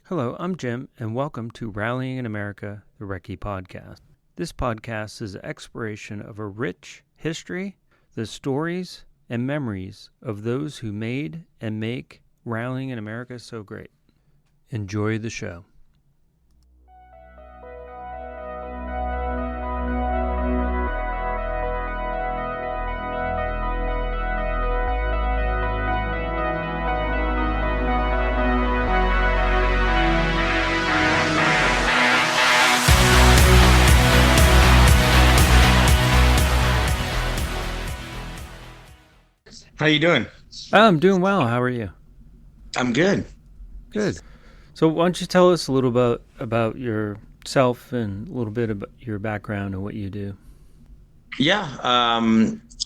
Hello, I'm Jim, and welcome to Rallying in America, the Recce podcast. This podcast is an exploration of a rich history, the stories and memories of those who made and make Rallying in America so great. Enjoy the show. How you doing? I'm doing well. How are you? I'm good. Good. So why don't you tell us a little about yourself and a little bit about your background and what you do? Yeah.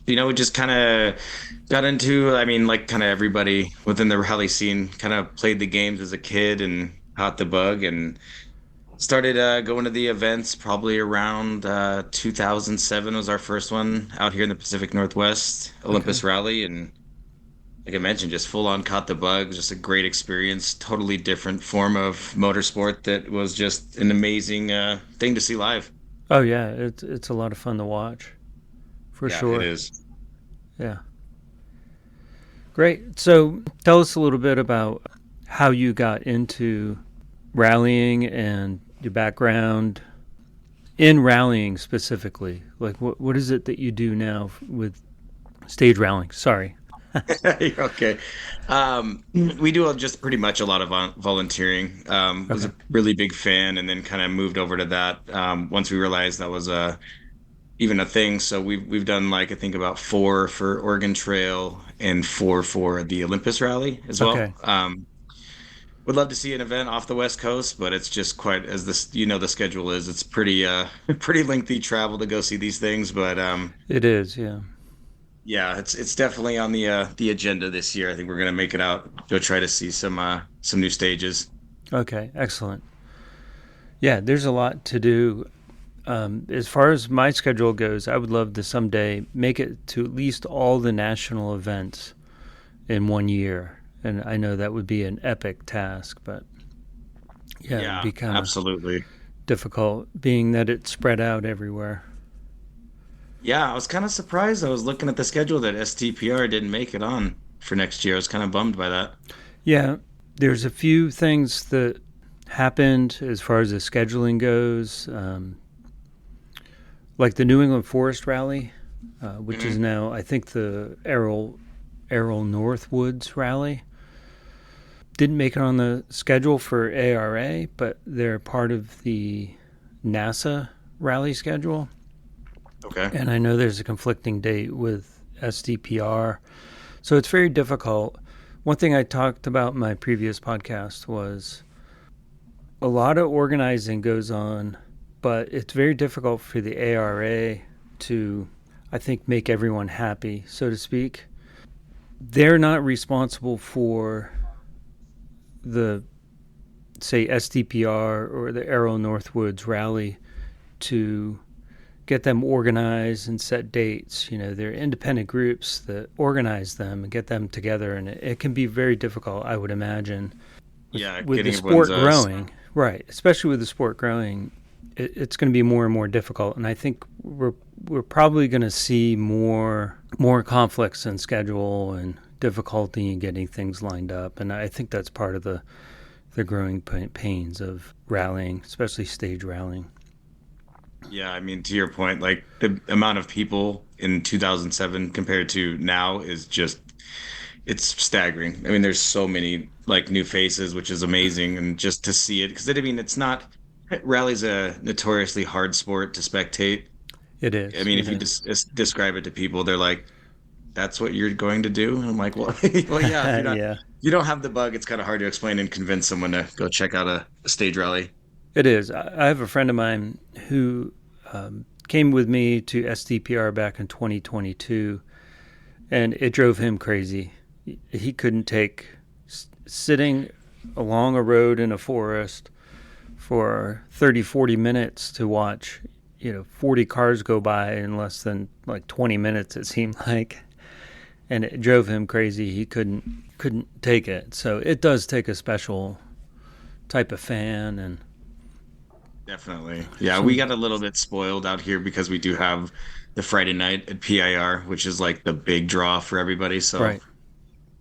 We just kind of got into, like kind of everybody within the rally scene kind of played the games as a kid and caught the bug and started going to the events probably around 2007 was our first one out here in the Pacific Northwest, Olympus Rally. And like I mentioned, just full on caught the bug, just a great experience, totally different form of motorsport that was just an amazing thing to see live. Oh yeah, it's a lot of fun to watch, for sure. It is. Yeah. Great. So tell us a little bit about how you got into rallying and your background in rallying specifically. Like what is it that you do now with stage rallying? Sorry. Okay. We do just pretty much a lot of volunteering. Was a really big fan and then kind of moved over to that once we realized that was even a thing. So we've done I think about 4 for Oregon Trail and 4 for the Olympus Rally as well. Okay. Would love to see an event off the West Coast, but it's just quite as the schedule is. It's pretty pretty lengthy travel to go see these things, but it is, yeah. Yeah, it's definitely on the agenda this year. I think we're gonna make it out, go try to see some new stages. Okay, excellent. Yeah, there's a lot to do. As far as my schedule goes, I would love to someday make it to at least all the national events in one year. And I know that would be an epic task, but yeah, it'd be kind of absolutely difficult being that it's spread out everywhere. Yeah, I was kind of surprised. I was looking at the schedule that STPR didn't make it on for next year. I was kind of bummed by that. Yeah, there's a few things that happened as far as the scheduling goes, like the New England Forest Rally, which is now, I think, the Errol Northwoods Rally. Didn't make it on the schedule for ARA, but they're part of the NASA rally schedule. Okay. And I know there's a conflicting date with SDPR. So it's very difficult. One thing I talked about in my previous podcast was a lot of organizing goes on, but it's very difficult for the ARA to, I think, make everyone happy, so to speak. They're not responsible for the, say, SDPR or the Arrow Northwoods Rally to get them organized and set dates. They're independent groups that organize them and get them together, and it can be very difficult, I would imagine. With the sport growing, right? Especially with the sport growing, it's going to be more and more difficult. And I think we're probably going to see more conflicts in schedule and difficulty in getting things lined up. And I think that's part of the growing pains of rallying, especially stage rallying. Yeah, to your point, the amount of people in 2007 compared to now is just, it's staggering. There's so many new faces, which is amazing. And just to see it, because it's not, rally's a notoriously hard sport to spectate. It is. If you describe it to people, they're like, that's what you're going to do? And I'm like, well, yeah. If you don't have the bug, it's kind of hard to explain and convince someone to go check out a stage rally. It is. I have a friend of mine who came with me to SDPR back in 2022, and it drove him crazy. He couldn't take sitting along a road in a forest for 30, 40 minutes to watch, 40 cars go by in less than 20 minutes, it seemed like. And it drove him crazy. He couldn't take it. So it does take a special type of fan and Definitely. Yeah, we some got a little bit spoiled out here because we do have the Friday night at PIR, which is like the big draw for everybody. So right.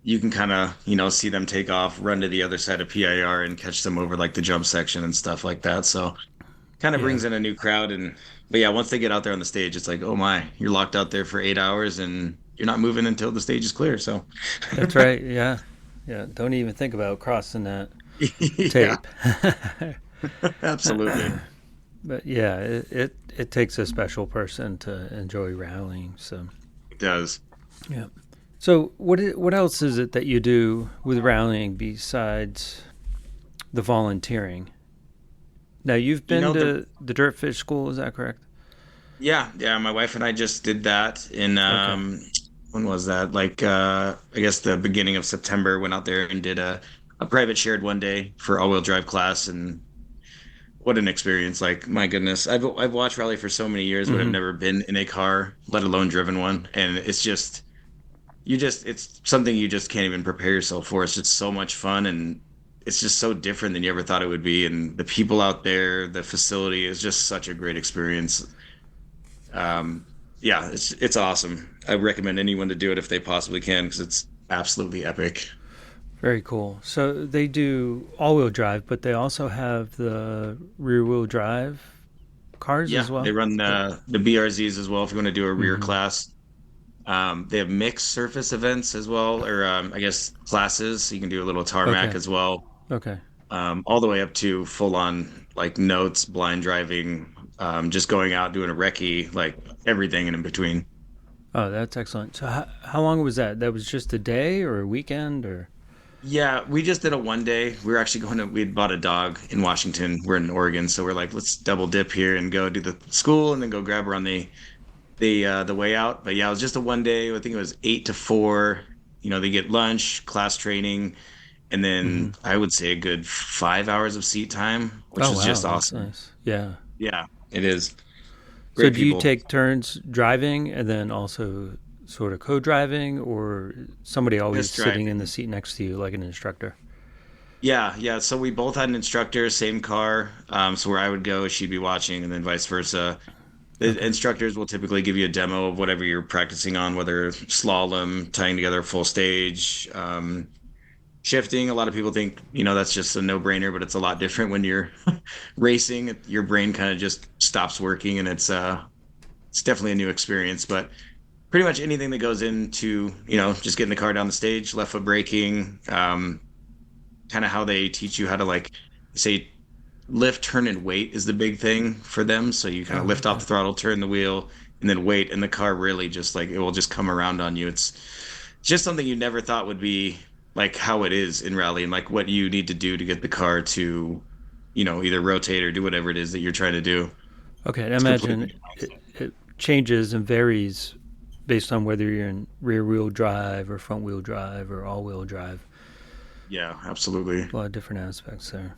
you can kind of, see them take off, run to the other side of PIR and catch them over like the jump section and stuff like that. So kind of Yeah, brings in a new crowd. But yeah, once they get out there on the stage, it's like, oh my, you're locked out there for 8 hours and you're not moving until the stage is clear. So that's right. Yeah, yeah. Don't even think about crossing that yeah, tape. absolutely. But yeah, it takes a special person to enjoy rallying. So It does. yeah. So what else is it that you do with rallying besides the volunteering? Now you've You been know, to the Dirtfish School, is that correct? yeah, my wife and I just did that in Okay. when was that? Like I guess the beginning of September, went out there and did a private shared one day for all-wheel drive class, and what an experience. Like my goodness. I've watched rally for so many years, but I've Mm-hmm. never been in a car, let alone driven one. And it's just it's something you just can't even prepare yourself for. It's just so much fun, and it's just so different than you ever thought it would be. And the people out there, the facility is just such a great experience. Um, yeah, it's awesome. I recommend anyone to do it if they possibly can because it's absolutely epic. Very cool. So they do all-wheel drive, but they also have the rear-wheel drive cars Yeah, as they well. run the BRZs as well if you want to do a rear Mm-hmm. class. They have mixed surface events as well, or I guess classes. So you can do a little tarmac Okay. as well, Okay. all the way up to full on like notes, blind driving, just going out doing a recce, like everything in between. Oh, that's excellent. So how long was that? That was just a day or a weekend or? Yeah, we just did a one day. We were actually we had bought a dog in Washington. We're in Oregon, so we're like, let's double dip here and go do the school and then go grab her on the way out. But yeah, it was just a one day. I think it was 8 to 4. They get lunch, class training, and Mm-hmm. then I would say a good 5 hours of seat time, which Oh was wow, just that's awesome. nice. Yeah. Yeah, it is. So Great do you people. take turns driving and then also sort of co-driving, or somebody always Just sitting in the driving. seat next to you like an instructor? Yeah, yeah. So we both had an instructor, same car. So where I would go, she'd be watching, and then vice versa. The Okay. instructors will typically give you a demo of whatever you're practicing on, whether slalom, tying together a full stage, shifting. A lot of people think, that's just a no-brainer, but it's a lot different when you're racing. Your brain kind of just stops working, and it's definitely a new experience. But pretty much anything that goes into, just getting the car down the stage, left foot braking, kind of how they teach you how to like say lift, turn, and wait is the big thing for them. So you kind of Oh, lift off okay. the throttle, turn the wheel, and then wait, and the car really just like it will just come around on you. It's just something you never thought would be like how it is in rally and like what you need to do to get the car to, either rotate or do whatever it is that you're trying to do. Okay. And I It's imagine completely it changes and varies based on whether you're in rear-wheel drive or front-wheel drive or all-wheel drive. yeah, absolutely. A lot of different aspects there.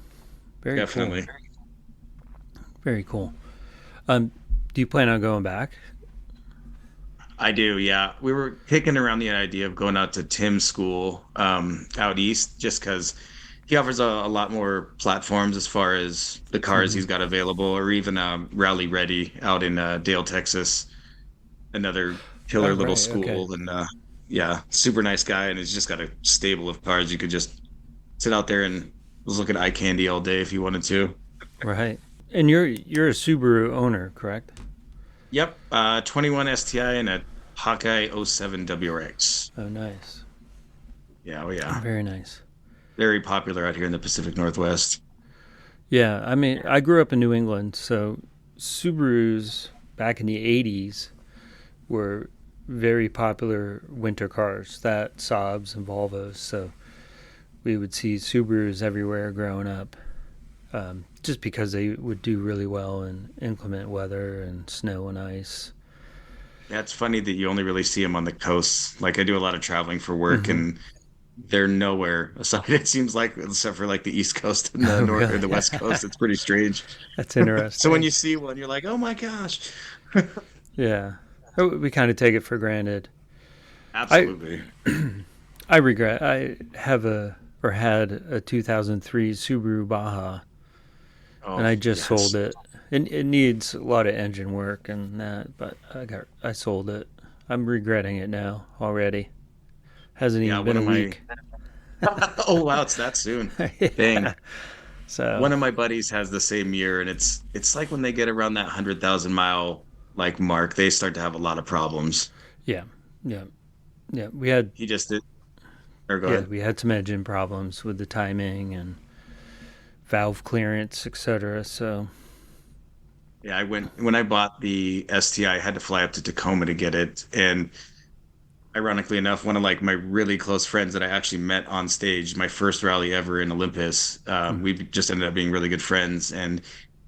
Very cool. Definitely. Very cool. Um, do you plan on going back? I do, yeah. We were kicking around the idea of going out to Tim's school out east just because he offers a lot more platforms as far as the cars Mm-hmm. he's got available, or even Rally Ready out in Dale, Texas, another Oh, killer little right. Okay. school. And yeah, super nice guy. And he's just got a stable of cars. You could just sit out there and look at eye candy all day if you wanted to. Right. And you're a Subaru owner, correct? Yep, 21 STI and a Hawkeye '07 WRX. Oh, nice. Yeah, oh yeah. Very nice. Very popular out here in the Pacific Northwest. Yeah, I mean, I grew up in New England, so Subarus back in the 80s were very popular winter cars, that Saabs and Volvos. So we would see Subarus everywhere growing up, just because they would do really well in inclement weather and snow and ice. Yeah, it's funny that you only really see them on the coast. Like I do a lot of traveling for work, Mm-hmm. and they're nowhere aside. It seems like except for like the East Coast and the Oh, North or really? the West Coast. It's pretty strange. That's So when interesting. you see one, you're like, oh my gosh. Yeah. We kind of take it for granted. I Absolutely. I regret. I have a or had a 2003 Subaru Baja, and Oh, I just sold yes. it. It needs a lot of engine work and that, but I sold it. I'm regretting it now already. Hasn't Yeah, even been one a of my week. oh wow, it's that soon. Yeah. Dang. So One of my buddies has the same year, and it's like when they get around that 100,000 mile like mark, they start to have a lot of problems. yeah, yeah, yeah. We had He just did, or go yeah ahead. we had some engine problems with the timing and valve clearance, etc. So Yeah, I went when I bought the STI, I had to fly up to Tacoma to get it. And ironically enough, one of like my really close friends that I actually met on stage, my first rally ever in Olympus, mm, we just ended up being really good friends. And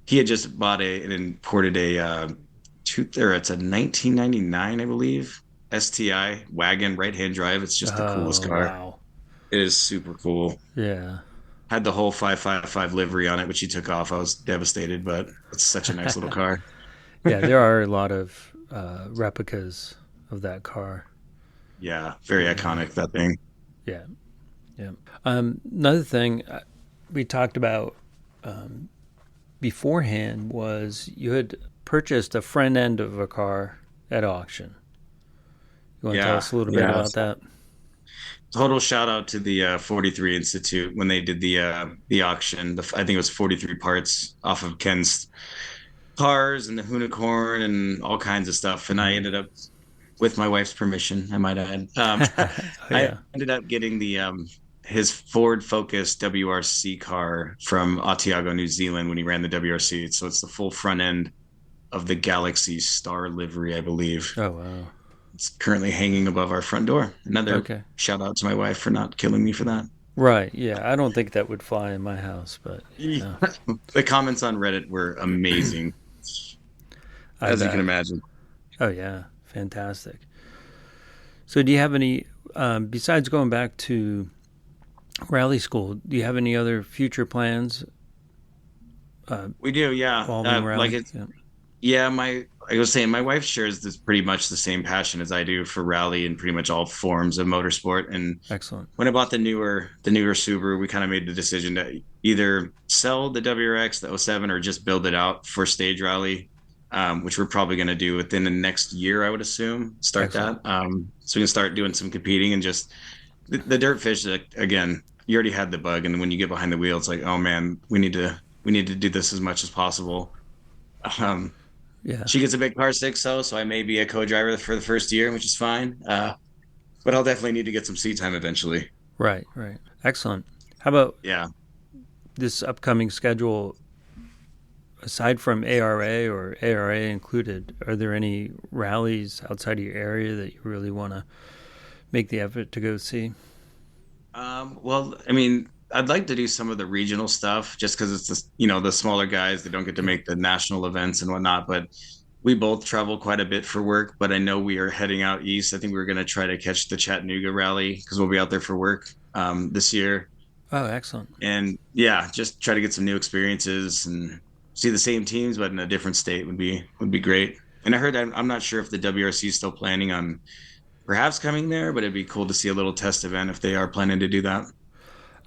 he had just bought and imported it's a 1999, I believe, STI wagon, right-hand drive. It's just the coolest oh car. wow, It is super cool. yeah. Had the whole 555 livery on it, which he took off. I was devastated, but it's such a nice little car. Yeah, there are a lot of replicas of that car. Yeah, very Yeah, iconic, that thing. yeah, yeah. Another thing we talked about beforehand was you had purchased a front end of a car at auction. You want to tell Yeah, us a little bit yeah. about that? Total shout out to the 43 Institute when they did the auction. I think it was 43 parts off of Ken's cars and the unicorn and all kinds of stuff. And I Mm-hmm. ended up, with my wife's permission, I might add, Oh I yeah, ended up getting the his Ford Focus WRC car from Aotearoa, New Zealand when he ran the WRC. So it's the full front end of the Galaxy Star livery, I believe. oh wow, It's currently hanging above our front door. Another okay, shout out to my wife for not killing me for that. right, yeah. I don't think that would fly in my house, but yeah, The comments on Reddit were amazing, I as you can bet. imagine. Oh yeah, fantastic. So do you have any besides going back to rally school? Do you have any other future plans uh, We do, yeah. involving Like rally? it's Yeah, yeah, my I was saying my wife shares this pretty much the same passion as I do for rally and pretty much all forms of motorsport. And excellent. when I bought the newer Subaru, we kind of made the decision to either sell the WRX, the '07, or just build it out for stage rally, which we're probably going to do within the next year, I would assume. Start Excellent. that, so we can start doing some competing and just the dirt fish. Again, you already had the bug, and when you get behind the wheel, it's like, oh man, we need to do this as much as possible. Um, Yeah. she gets a big car 6.0, so I may be a co-driver for the first year, which is fine. But I'll definitely need to get some seat time eventually. Right. Right. Excellent. How about Yeah. this upcoming schedule? Aside from ARA or ARA included, are there any rallies outside of your area that you really want to make the effort to go see? Well, I mean, I'd like to do some of the regional stuff just because it's the smaller guys they don't get to Yeah. make the national events and whatnot. But we both travel quite a bit for work. But I know we are heading out east. I think we're going to try to catch the Chattanooga rally because we'll be out there for work this year. Oh, excellent. And yeah, just try to get some new experiences and see the same teams, but in a different state would be great. And I heard I'm not sure if the WRC is still planning on perhaps coming there, but it'd be cool to see a little test event if they are planning to do that.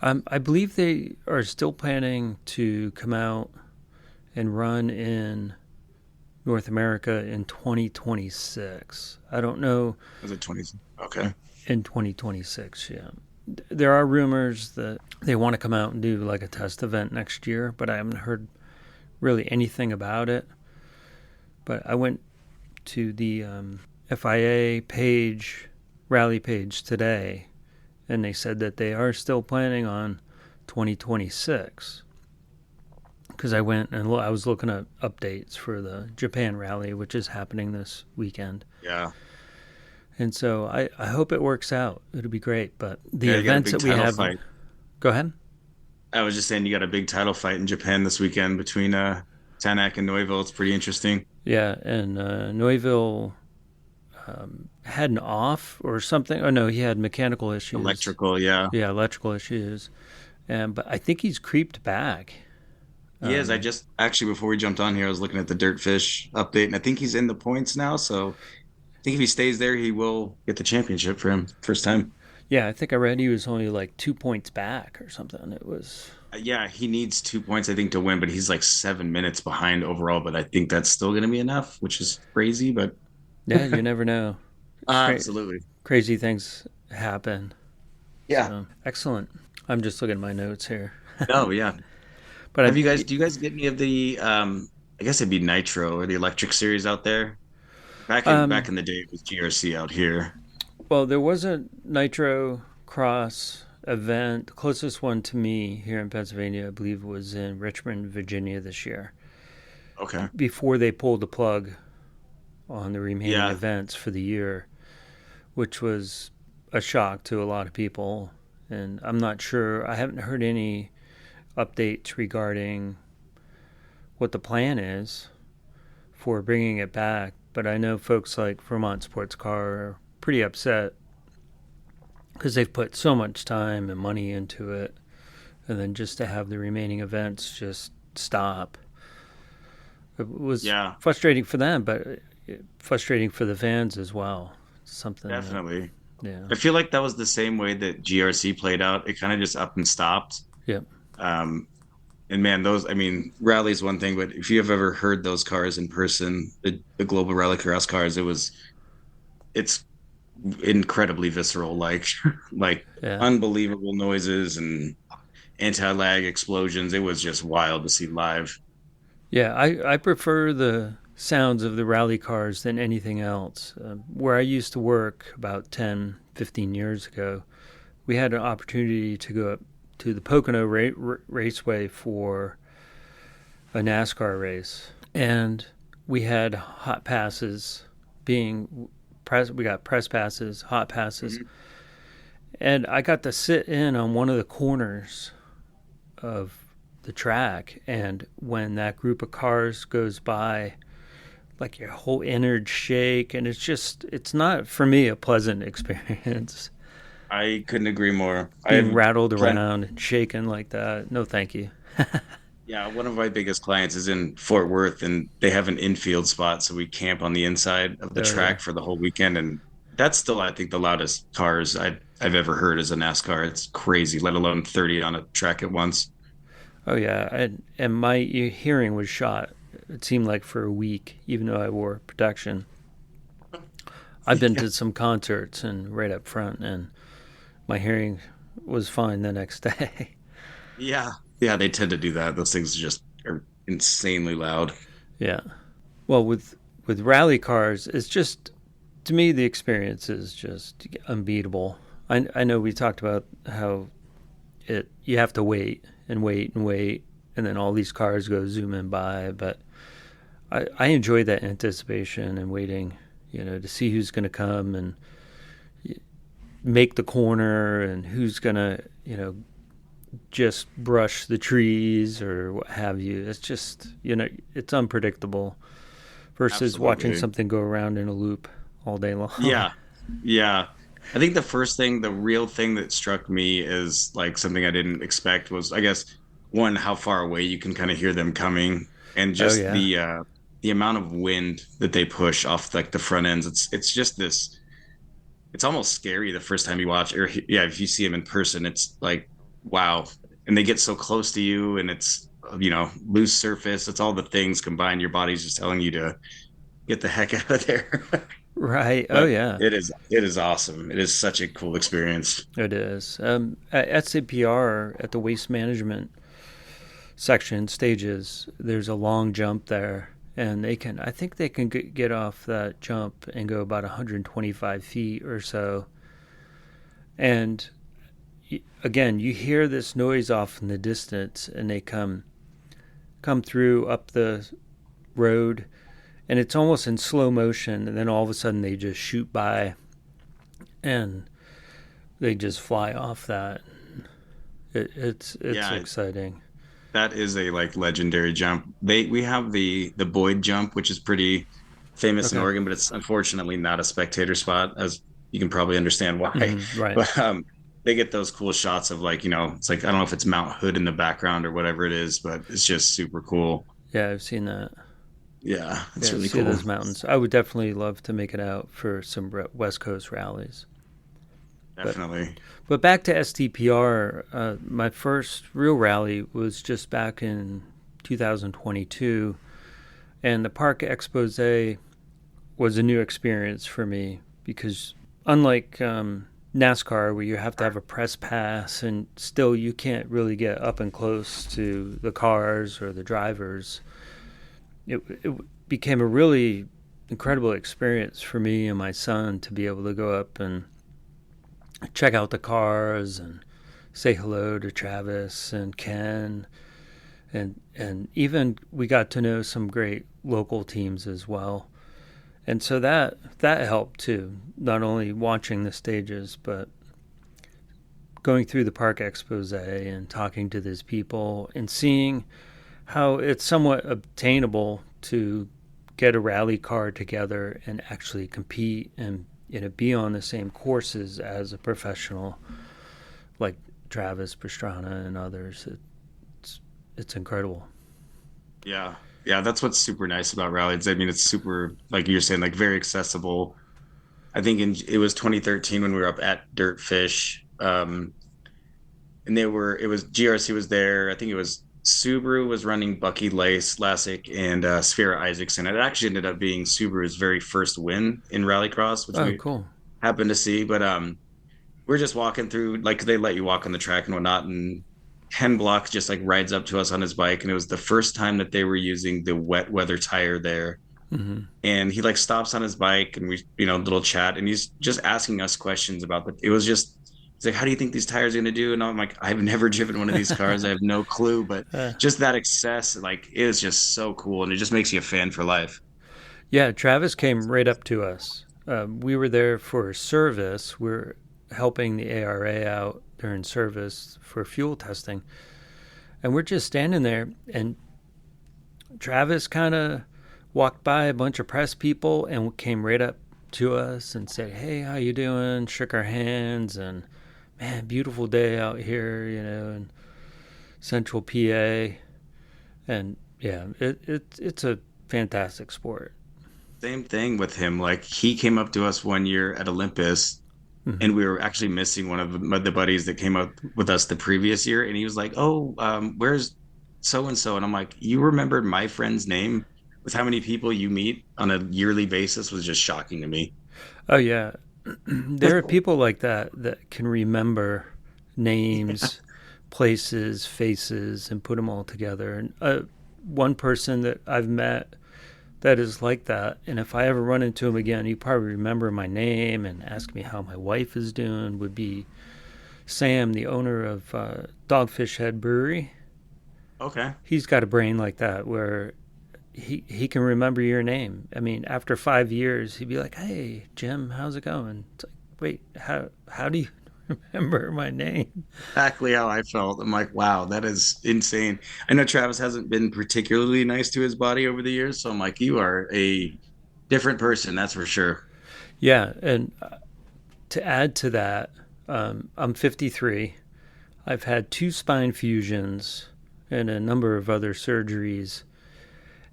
I believe they are still planning to come out and run in North America in 2026. I don't know Was it 20? Okay. in 2026. Yeah, there are rumors that they want to come out and do like a test event next year, but I haven't heard really anything about it. But I went to the FIA page, rally page today, and they said that they are still planning on 2026. Because I went and I was looking at updates for the Japan rally, which is happening this weekend. Yeah. And so I hope it works out. It'll be great. But the Yeah, you got a events big that we title have, fight. go ahead. I was just saying you got a big title fight in Japan this weekend between Tanak and Neuville. It's pretty interesting. Yeah, and Neuville had an off or something. Oh no, he had mechanical issues. Electrical, yeah. Yeah, electrical issues. And but I think he's creeped back. He is. I Um, just actually before we jumped on here, I was looking at the Dirtfish update, and I think he's in the points now. So I think if he stays there, he will get the championship for him first time. Yeah, I think I read he was only like 2 points back or something. It was. Yeah, he needs 2 points, I think, to win, but he's like 7 minutes behind overall. But I think that's still going to be enough, which is crazy. But Yeah, you never know. absolutely. Crazy things happen. Yeah. So excellent. I'm just looking at my notes here. No, yeah. But Have you guys, do you guys get any of the, I guess it'd be Nitro or the electric series out there? Back um, in the day, it was GRC out here. well, there was a Nitro Cross event. The closest one to me here in Pennsylvania, I believe, was in Richmond, Virginia this year. Okay. Before they pulled the plug on the remaining Yeah. events for the year, which was a shock to a lot of people. And I'm not sure. I haven't heard any updates regarding what the plan is for bringing it back. But I know folks like Vermont Sports Car are pretty upset because they've put so much time and money into it, and then just to have the remaining events just stop. It was Yeah, frustrating for them, but frustrating for the fans as well. Something that, definitely. yeah, I feel like that was the same way that GRC played out. It kind of just up and stopped. yeah, Um, and man, I mean, rally's one thing, but if you have ever heard those cars in person, the global rallycross cars, it's incredibly visceral, like like yeah, unbelievable noises and anti-lag explosions. It was just wild to see live. yeah. I prefer the sounds of the rally cars than anything else. Where I used to work about 10, 15 years ago, we had an opportunity to go up to the Pocono Raceway for a NASCAR race, and we had hot passes being press. We got press passes, hot passes, Mhm. and I got to sit in on one of the corners of the track. And when that group of cars goes by, like your whole innards shake, and it's not for me a pleasant experience. I couldn't agree more. I Being have rattled plenty. around and shaken like that. No, thank you. Yeah, one of my biggest clients is in Fort Worth, and they have an infield spot, so we camp on the inside of the Oh yeah. track for the whole weekend, and that's still, I think, the loudest cars I've ever heard as a NASCAR. It's crazy, let alone 30 on a track at once. Oh yeah, and my hearing was shot. It seemed like for a week, even though I wore protection. I've been Yeah, to some concerts and right up front, and my hearing was fine the next day. yeah, yeah. They tend to do that. Those things just are insanely loud. Yeah. Well, with rally cars, it's just to me the experience is just unbeatable. I know we talked about how it you have to wait and wait and wait, and then all these cars go zooming by, but I enjoy that anticipation and waiting, to see who's going to come and make the corner and who's going to, just brush the trees or what have you. It's just, it's unpredictable versus watching Absolutely. something go around in a loop all day long. Yeah, yeah. I think the real thing that struck me is like something I didn't expect was, I guess, one, how far away you can kind of hear them coming, and Oh, just yeah. the amount of wind that they push off like the front ends. It's just this. It's almost scary the first time you watch, or yeah, if you see them in person, it's like wow, and they get so close to you, and it's loose surface. It's all the things combined. Your body's just telling you to get the heck out of there. Right. Oh, But yeah. it is awesome. It is such a cool experience. It is. At CPR, at the waste management section stages, there's a long jump there, and I think they can get off that jump and go about 125 feet or so. And again, you hear this noise off in the distance, and they come through up the road, and it's almost in slow motion, and then all of a sudden they just shoot by, and they just fly off that. It's Yeah, exciting. that is a like legendary jump. We have the Boyd jump, which is pretty famous in Okay. Oregon, but it's unfortunately not a spectator spot, as you can probably understand why. Right. But they get those cool shots of like, it's like I don't know if it's Mount Hood in the background or whatever it is, but it's just super cool. Yeah, I've seen that. Yeah, it's Yeah, really see cool. those mountains. I would definitely love to make it out for some West Coast rallies. But Definitely. but back to STPR, my first real rally was just back in 2022, and the Park Expose was a new experience for me because unlike NASCAR, where you have to have a press pass and still you can't really get up and close to the cars or the drivers, it became a really incredible experience for me and my son to be able to go up and check out the cars and say hello to Travis and Ken, and even we got to know some great local teams as well. And so that helped too, not only watching the stages but going through the park expose and talking to these people and seeing how it's somewhat obtainable to get a rally car together and actually compete and be on the same courses as a professional like Travis Pastrana and others. It's incredible. Yeah. Yeah, that's what's super nice about rallies. I mean, it's super, like you're saying, like very accessible. I think it was 2013 when we were up at Dirtfish. And it was GRC was there. I think it was Subaru was running Bucky Lasik and Sphera Isaacson. It actually ended up being Subaru's very first win in Rallycross, which Oh, we cool. happened to see. But we're just walking through, like they let you walk on the track and whatnot, and Ken Block just like rides up to us on his bike, and it was the first time that they were using the wet weather tire there. Mm-hmm. And he like stops on his bike, and we, little chat, and he's just asking us questions about the. It was just, he's like, "How do you think these tires are going to do?" And I'm like, "I've never driven one of these cars. I have no clue." But uh, just that access, like, is just so cool, and it just makes you a fan for life. yeah, Travis came right up to us. We were there for service. We're helping the ARA out during service for fuel testing, and we're just standing there, and Travis kind of walked by a bunch of press people and came right up to us and said, "Hey, how you doing?" Shook our hands, and man, beautiful day out here, in Central PA, and yeah, it's a fantastic sport. Same thing with him. Like he came up to us one year at Olympus, Mm-hmm. and we were actually missing one of the buddies that came up with us the previous year, and he was like, "Oh, where's so and so?" And I'm like, "You remembered my friend's name?" With how many people you meet on a yearly basis was just shocking to me. Oh yeah, there are people like that can remember names, places, faces, and put them all together. And one person that I've met that is like that, and if I ever run into him again, he probably remember my name and ask me how my wife is doing. Would be Sam, the owner of Dogfish Head Brewery. Okay. He's got a brain like that where he can remember your name. I mean, after 5 years, he'd be like, "Hey, Jim, how's it going?" It's like, wait, how do you remember my name? Exactly how I felt. I'm like, wow, that is insane. I know Travis hasn't been particularly nice to his body over the years, so I'm like, you are a different person, that's for sure. Yeah, and to add to that, I'm 53. I've had 2 spine fusions and a number of other surgeries,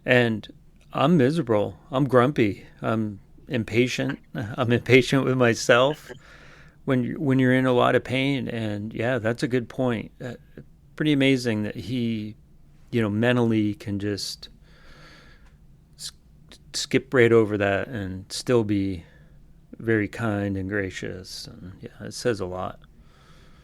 and I'm miserable. I'm grumpy. I'm impatient. I'm impatient with myself when you're in a lot of pain. And yeah, that's a good point. Pretty amazing that he, mentally can just skip right over that and still be very kind and gracious. And yeah, it says a lot.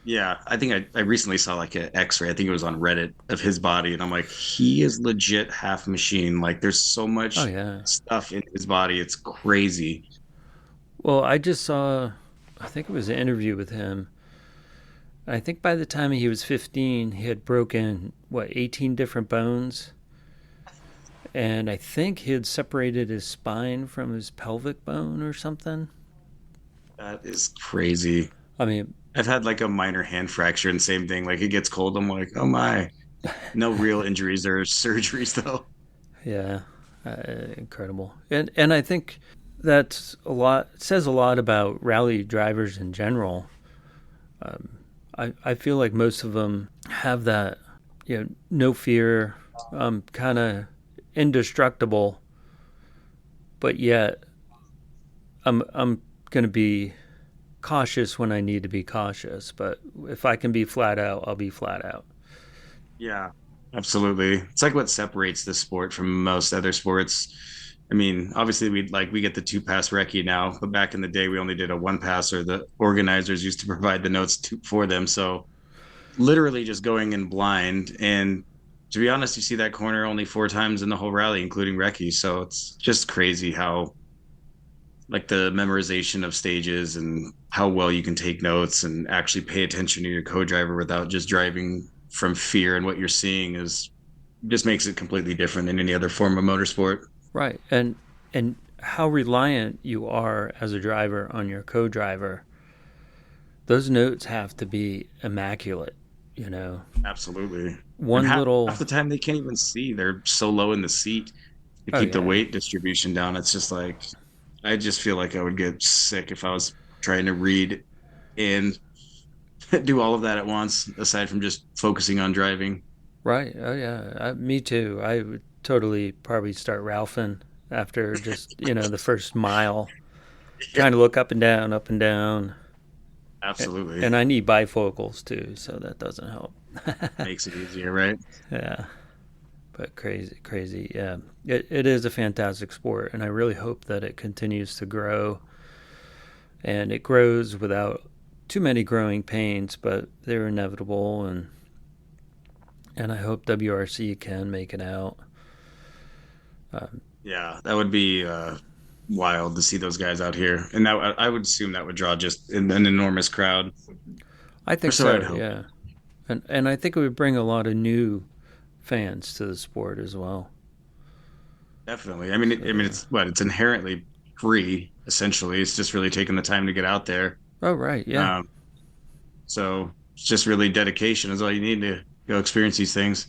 Yeah, I think I recently saw like an X-ray. I think it was on Reddit of his body, and I'm like, he is legit half machine. Like, there's so Oh much yeah. stuff in his body. It's crazy. Well, I just saw, I think it was an interview with him. I think by the time he was 15, he had broken, 18 different bones. And I think he had separated his spine from his pelvic bone or something. That is crazy. I mean, I've had like a minor hand fracture and same thing. Like it gets cold. I'm like, oh my. No real injuries or surgeries though. yeah, incredible. And I think that's a lot, says a lot about rally drivers in general. I feel like most of them have that, no fear, kind of indestructible, but yet I'm going to be cautious when I need to be cautious. But if I can be flat out, I'll be flat out. Yeah, absolutely. It's like what separates this sport from most other sports. I mean, obviously we get the two pass recce now, but back in the day we only did a one pass, or the organizers used to provide the notes for them. So literally just going in blind. And to be honest, you see that corner only four times in the whole rally, including recce. So it's just crazy how like the memorization of stages and how well you can take notes and actually pay attention to your co-driver without just driving from fear, and what you're seeing is just makes it completely different than any other form of motorsport. Right. And how reliant you are as a driver on your co-driver. Those notes have to be immaculate, you know. Absolutely. And One half little the time they can't even see. They're so low in the seat to Oh keep the yeah. weight distribution down. It's just like I just feel like I would get sick if I was trying to read and do all of that at once, aside from just focusing on driving. Right. Oh yeah. Me too. I would totally probably start ralphing after just, the first mile, Yeah, trying to look up and down. absolutely. And I need bifocals too, so that doesn't help. Makes it easier, right? Yeah. But crazy, crazy. Yeah. It is a fantastic sport, and I really hope that it continues to grow, and it grows without too many growing pains, but they're inevitable, and I hope WRC can make it out. Um, Yeah, that would be wild to see those guys out here, and that I would assume that would draw just an enormous crowd, I or think so I would so, hope. yeah. And I think it would bring a lot of new fans to the sport as well. Definitely. I mean, So, it's inherently free. Essentially, it's just really taking the time to get out there. oh, right, yeah, Um, so it's just really dedication is all you need to go experience these things.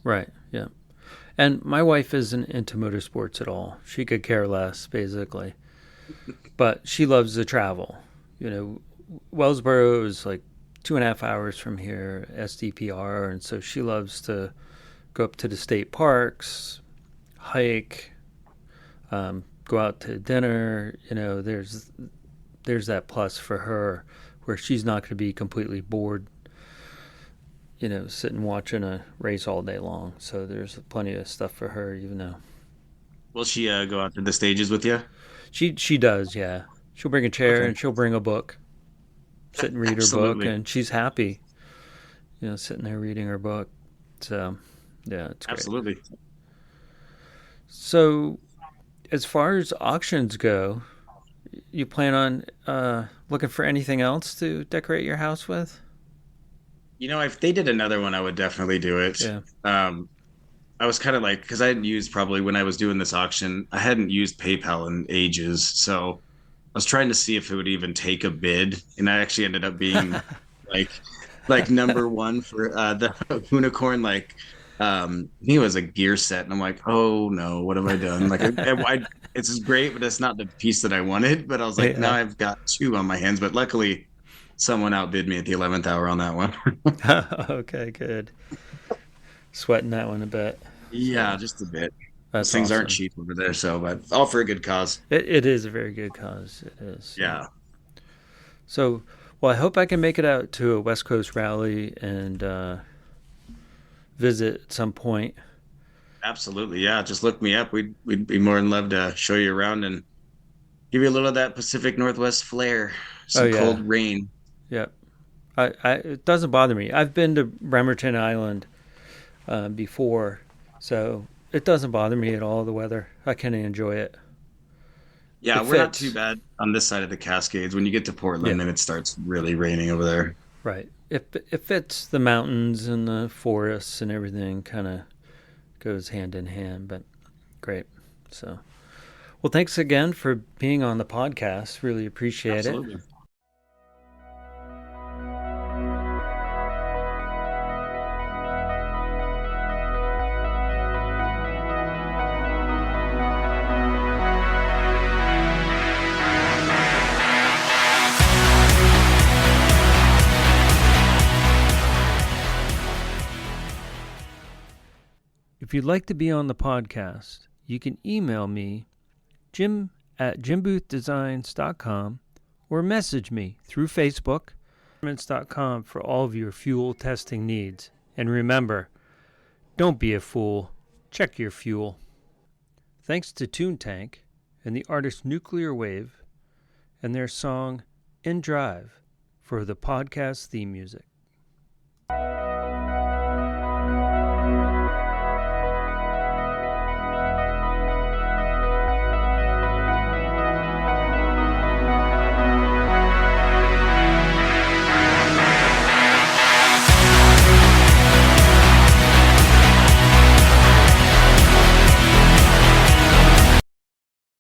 right, yeah. And my wife isn't into motorsports at all. She could care less, basically. But she loves to travel. You know, Wellsboro is like 2.5 hours from here, SDPR, and so she loves to go up to the state parks, hike, go out to dinner. There's that plus for her where she's not going to be completely bored, sitting watching a race all day long. So there's plenty of stuff for her, even though Will she go out to the stages with you? she does, yeah. She'll bring a chair Okay, and she'll bring a book, sit and read her book, absolutely, and she's happy, sitting there reading her book. So yeah, it's great. absolutely. So as far as auctions go, you plan on looking for anything else to decorate your house with? You know, if they did another one, I would definitely do it. Yeah. Um, I was kind of like, because I hadn't used probably when I was doing this auction, I hadn't used PayPal in ages. So I was trying to see if it would even take a bid. And I actually ended up being like, number one for the unicorn. Like, I think it was a gear set. And I'm like, oh no, what have I done? Like, it's great, but it's not the piece that I wanted. But I was like, now Yeah. I've got two on my hands. But luckily, someone outbid me at the 11th hour on that one. Okay, good. Sweating that one a bit. Yeah, So just a bit. Those that's things aren't awesome. cheap over there, so but all for a good cause. It is a very good cause. It is. Yeah. Yeah, So, well, I hope I can make it out to a West Coast rally and visit at some point. absolutely. Yeah, just look me up. We'd be more than love to show you around and give you a little of that Pacific Northwest flair. Oh Some yeah, cold rain. yeah. It doesn't bother me. I've been to Bremerton Island before, so it doesn't bother me at all. The weather, I can enjoy it. Yeah, It we're not too fits. bad on this side of the Cascades. When you get to Yeah, Portland, then it starts really raining over there. right. It fits the mountains and the forests and everything. Kind of goes hand in hand. But great. So, well, thanks again for being on the podcast. Really appreciate it. Absolutely. If you'd like to be on the podcast, you can email me, Jim at jimboothdesigns.com, or message me through Facebook, com for all of your fuel testing needs. And remember, don't be a fool. Check your fuel. Thanks to Toontank and the artist Nuclear Wave and their song In Drive for the podcast theme music.